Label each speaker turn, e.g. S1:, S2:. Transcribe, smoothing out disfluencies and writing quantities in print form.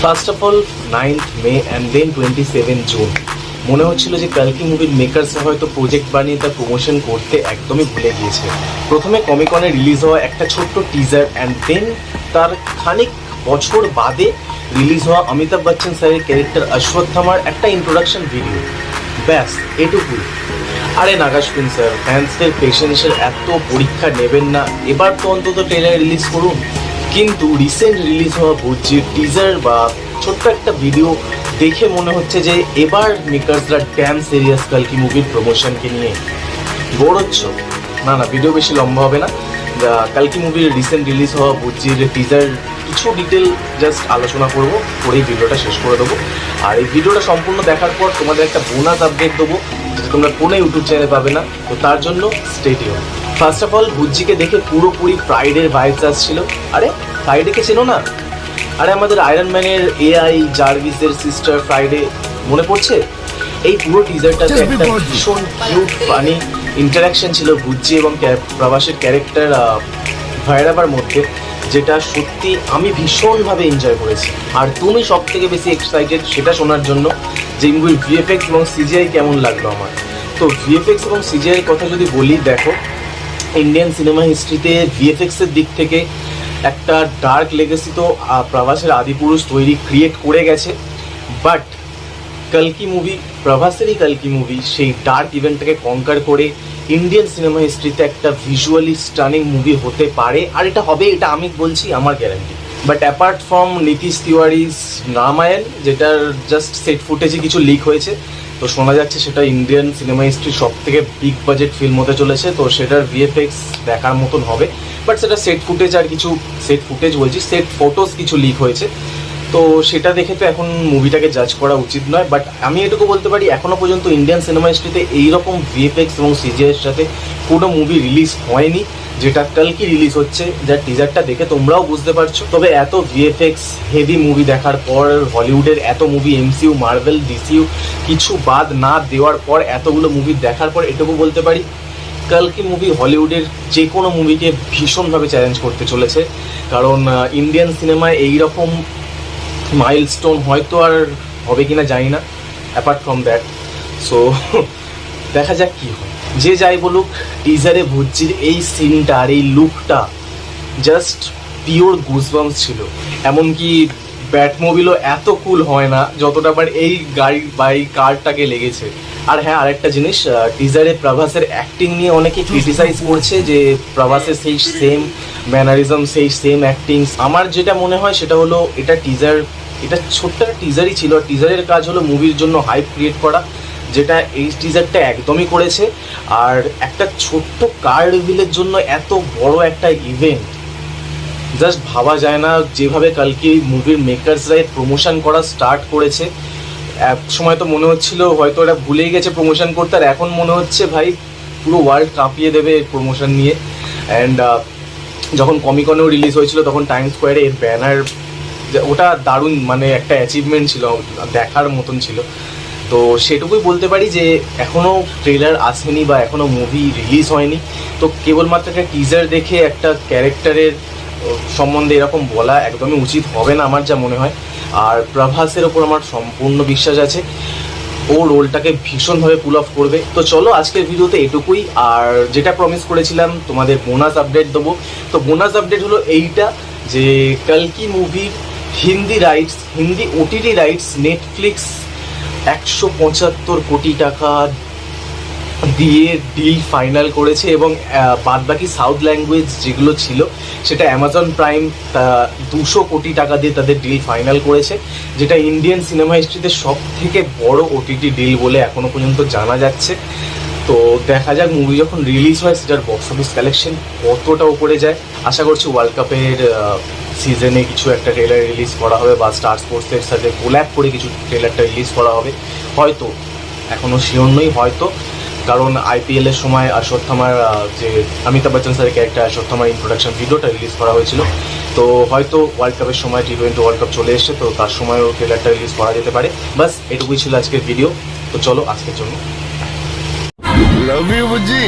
S1: First of all 9th May and then 27 June মনে হচ্ছিল যে কালকি মুভির মেকার্সরা হয়তো প্রজেক্ট বানিয়ে তার প্রমোশন করতে একদমই ভুলে গিয়েছে। প্রথমে কমিকনে রিলিজ হওয়া একটা ছোট্ট টিজার অ্যান্ড দেন তার খানিক বছর বাদে রিলিজ হওয়া অমিতাভ বচ্চন স্যারের ক্যারেক্টার অশ্বত্থামার একটা ইন্ট্রোডাকশন ভিডিও, ব্যাস এটুকুই। আরে নাগাশপিন স্যার, ফ্যান্সদের পেশেন্সের এত পরীক্ষা নেবেন না, এবার তো অন্তত ট্রেলার রিলিজ করুন। কিন্তু রিসেন্ট রিলিজ হওয়া বুজ্জির টিজার বা ছোট্ট একটা ভিডিও দেখে মনে হচ্ছে যে এবার মেকার্সরা ড্যাম সিরিয়াস কালকি মুভির প্রমোশনকে নিয়ে। বোর হচ্ছ? না, ভিডিও বেশি লম্বা হবে না। কালকি মুভির রিসেন্ট রিলিজ হওয়া বুজ্জির টিজার কিছু ডিটেল জাস্ট আলোচনা করবো, করেই ভিডিওটা শেষ করে দেবো। আর এই ভিডিওটা সম্পূর্ণ দেখার পর তোমাদের একটা বোনাস আপডেট দেবো, যেটা তোমরা কোনো ইউটিউব চ্যানেলে পাবে না, তো তার জন্য stay tune. First of all বুজ্জিকে দেখে পুরোপুরি ফ্রাইডের ভাইবস আসছিল। আরে ফ্রাইডেকে চেনো না? আরে আমাদের আয়রন ম্যানের এআই জার্ভিসের সিস্টার ফ্রাইডে, মনে পড়ছে? এই পুরো টিজারটাতে একটা ভীষণ কিউট ফানি ইন্টারাকশন ছিল বুজ্জি এবং প্রভাসের ক্যারেক্টার ভাইরাবার মধ্যে, যেটা সত্যি আমি ভীষণভাবে এনজয় করেছি। আর তুমি সব থেকে বেশি এক্সাইটেড সেটা শোনার জন্য যে মুভির ভিএফএক্স এবং সিজিআই কেমন লাগলো আমার। তো ভিএফএক্স এবং সিজিআইয়ের কথা যদি বলি, দেখো ইন্ডিয়ান সিনেমা হিস্ট্রিতে ভিএফএক্সের দিক থেকে একটা ডার্ক লেগেসি তো প্রভাসের আদিপুরুষ তৈরি ক্রিয়েট করে গেছে, বাট কালকি মুভি, প্রভাসেরই কালকি মুভি সেই ডার্ক ইভেন্টটাকে কনকার করে ইন্ডিয়ান সিনেমা হিস্ট্রিতে একটা ভিজুয়ালি স্টানিং মুভি হতে পারে। আর এটা হবে, এটা আমি বলছি, আমার guarantee. But apart from Nitish Tiwari's Ramayan, যেটার জাস্ট সেট ফুটেজে কিছু লিক হয়েছে, তো শোনা যাচ্ছে সেটা ইন্ডিয়ান সিনেমা হিস্ট্রির সব থেকে বিগ বাজেট ফিল্ম হতে চলেছে, তো সেটার ভিএফএক্স দেখার মতন হবে। বাট সেটা সেট ফুটেজ, আর কিছু সেট ফুটেজ বলছি, সেট ফটোস কিছু লিক হয়েছে, তো সেটা দেখে তো এখন মুভিটাকে জাজ করা উচিত নয়। বাট আমি এটুকু বলতে পারি, এখনও পর্যন্ত ইন্ডিয়ান সিনেমা হিস্ট্রিতে এইরকম ভিএফএক্স এবং সিজিআইয়ের সাথে কোনো মুভি রিলিজ হয়নি, যেটা কালকি রিলিজ হচ্ছে, যার টিজারটা দেখে তোমরাও বুঝতে পারছো। তবে এত ভিএফএক্স হেভি মুভি দেখার পর, হলিউডের এত মুভি, এমসিইউ, মার্ভেল, ডিসিইউ কিছু বাদ না দেওয়ার পর, এতগুলো মুভি দেখার পর এটুকু বলতে পারি, কালকি মুভি হলিউডের যে কোনো মুভিকে ভীষণভাবে চ্যালেঞ্জ করতে চলেছে। কারণ ইন্ডিয়ান সিনেমায় এইরকম মাইলস্টোন হয়তো আর হবে কিনা জানি না, অ্যাপার্ট ফ্রম দ্যাট। সো দেখা যাক কী হয়। যে যাই বলুক, টিজারে বুজ্জির এই সিনটা আর এই লুকটা জাস্ট পিওর গুজবাম্পস ছিল। এমনকি ব্যাটমোবিলও এত কুল হয় না যতটা আবার এই গাড়ি বা এই কারটাকে লেগেছে। আর হ্যাঁ, আরেকটা জিনিস, টিজারে প্রভাসের অ্যাক্টিং নিয়ে অনেকে ক্রিটিসাইজ করছে যে প্রভাসের সেই সেম ম্যানারিজম, সেই সেম অ্যাক্টিং। আমার যেটা মনে হয় সেটা হলো, এটা ছোট্ট একটা টিজারই ছিল, আর টিজারের কাজ হলো মুভির জন্য হাইপ ক্রিয়েট করা, যেটা এই টিজারটা একদমই করেছে। আর একটা ছোট্ট কার রিভিলের জন্য এত বড় একটা ইভেন্ট জাস্ট ভাবা যায় না। যেভাবে কালকে মুভির মেকার্সরাই প্রমোশন করা স্টার্ট করেছে, এক সময় তো মনে হচ্ছিল হয়তো ওরা ভুলেই গেছে প্রমোশন করতে, আর এখন মনে হচ্ছে ভাই পুরো ওয়ার্ল্ড কাঁপিয়ে দেবে প্রমোশন নিয়ে। অ্যান্ড যখন কমিকনেও রিলিজ হয়েছিল, তখন টাইম স্কোয়ারে এর ব্যানার, ওটা দারুণ, মানে একটা অ্যাচিভমেন্ট ছিল, দেখার মতন ছিল। তো সেটুকুই বলতে পারি যে এখনও ট্রেলার আসেনি বা এখনও মুভি রিলিজ হয়নি, তো কেবলমাত্র একটা টিজার দেখে একটা ক্যারেক্টারের সম্বন্ধে এরকম বলা একদমই উচিত হবে না আমার যা মনে হয়। আর প্রভাসের ওপর আমার সম্পূর্ণ বিশ্বাস আছে, ও রোলটাকে ভীষণভাবে পুল অফ করবে। তো চলো আজকের ভিডিওতে এটুকুই। আর যেটা প্রমিস করেছিলাম তোমাদের বোনাস আপডেট দেবো, তো বোনাস আপডেট হলো এইটা যে কালকি মুভির হিন্দি ওটিটি রাইটস নেটফ্লিক্স 175 কোটি টাকা দিয়ে ডিল ফাইনাল করেছে, এবং বাদবাকি সাউথ ল্যাঙ্গুয়েজ যেগুলো ছিল সেটা অ্যামাজন প্রাইম 200 কোটি টাকা দিয়ে তাদের ডিল ফাইনাল করেছে, যেটা ইন্ডিয়ান সিনেমা হিস্ট্রিতে সব থেকে বড় ওটিটি ডিল বলে এখনও পর্যন্ত জানা যাচ্ছে। তো দেখা যাক মুভি যখন রিলিজ হয় সেটার বক্স অফিস কালেকশন কতটা উপরে যায়। আশা করছি ওয়ার্ল্ড কাপের সিজনে কিছু একটা ট্রেলার রিলিজ করা হবে, বা স্টার স্পোর্টসের সাথে কোল্যাব করে কিছু ট্রেলারটা রিলিজ করা হবে, হয়তো, এখনও শিওর নই, হয়তো। কারণ আইপিএলের সময় অশ্বত্থামার যে অমিতাভ বচ্চন স্যারের ক্যারেক্টার অশ্বত্থামার ইন্ট্রোডাকশন ভিডিওটা রিলিজ করা হয়েছিল, তো হয়তো ওয়ার্ল্ড কাপের সময় T20 ওয়ার্ল্ড কাপ চলে এসছে, তো তার সময়ও ট্রেলারটা রিলিজ করা যেতে পারে। বাস এটুকুই ছিল আজকের ভিডিও। তো চলো আজকের জন্য
S2: লাভ ইউ বুজ্জি।